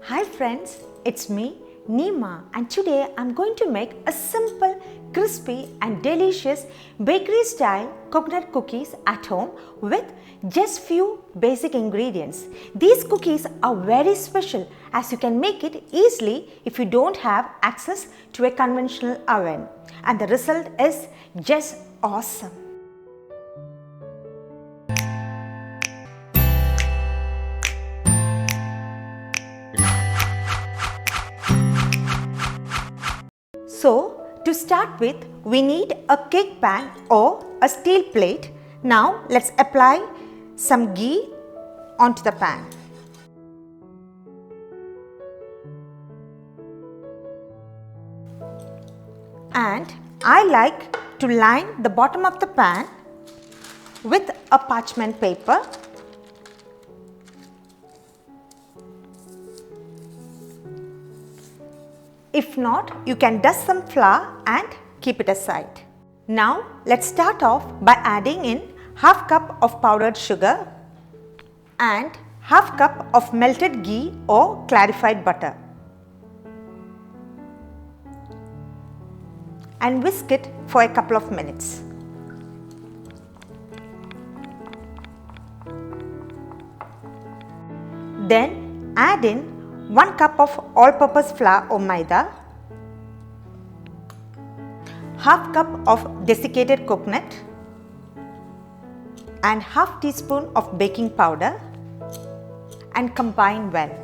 Hi friends, it's me Neema, and today I'm going to make a simple, crispy and delicious bakery style coconut cookies at home with just few basic ingredients. These cookies are very special as you can make it easily if you don't have access to a conventional oven, and the result is just awesome. So, to start with, we need a cake pan or a steel plate. Now, let's apply some ghee onto the pan. And I like to line the bottom of the pan with a parchment paper. If not, you can dust some flour and keep it aside. Now, let's start off by adding in half cup of powdered sugar and half cup of melted ghee or clarified butter. And whisk it for a couple of minutes. Then add in 1 cup of all-purpose flour or maida, half cup of desiccated coconut and half teaspoon of baking powder, and combine well.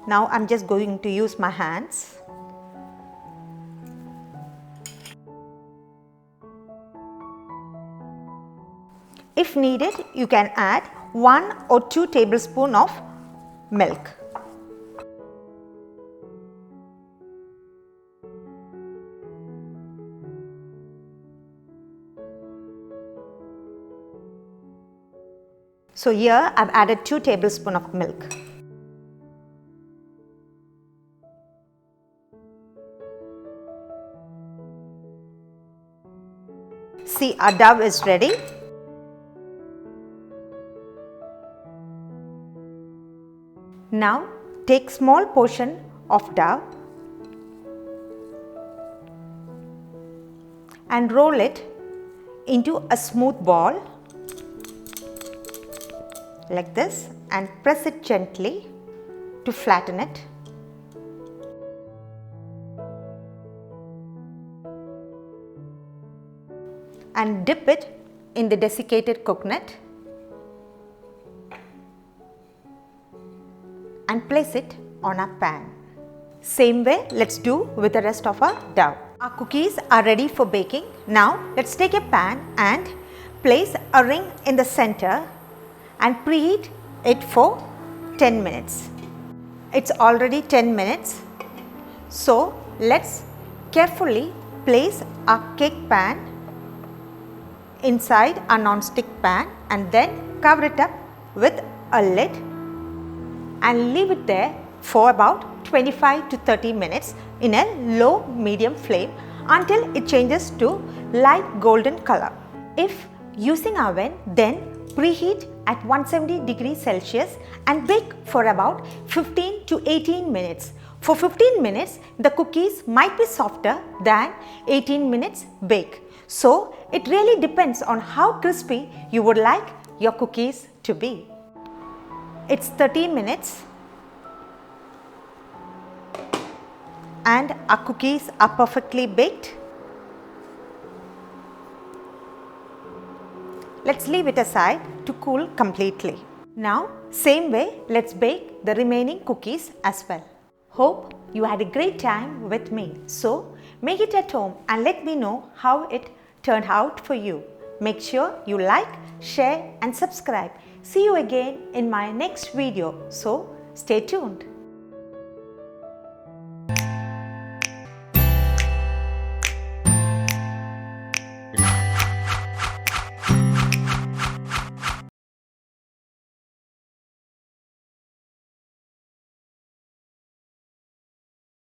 Now I'm just going to use my hands. If needed, you can add 1 or 2 tablespoons of milk. So here I've added 2 tablespoons of milk. See, our dough is ready. Now take small portion of dough and roll it into a smooth ball like this and press it gently to flatten it. And dip it in the desiccated coconut and place it on a pan. Same way, let's do with the rest of our dough. Our cookies are ready for baking. Now let's take a pan and place a ring in the center and preheat it for 10 minutes. It's already 10 minutes. So let's carefully place our cake pan inside a non-stick pan and then cover it up with a lid and leave it there for about 25 to 30 minutes in a low medium flame until it changes to light golden color. If using oven, then preheat at 170 degrees Celsius and bake for about 15 to 18 minutes. For 15 minutes, the cookies might be softer than 18 minutes bake. So it really depends on how crispy you would like your cookies to be. It's 30 minutes and our cookies are perfectly baked. Let's leave it aside to cool completely. Now, same way, let's bake the remaining cookies as well. Hope you had a great time with me. So, make it at home and let me know how it turned out for you. Make sure you like, share and subscribe. See you again in my next video. So, stay tuned.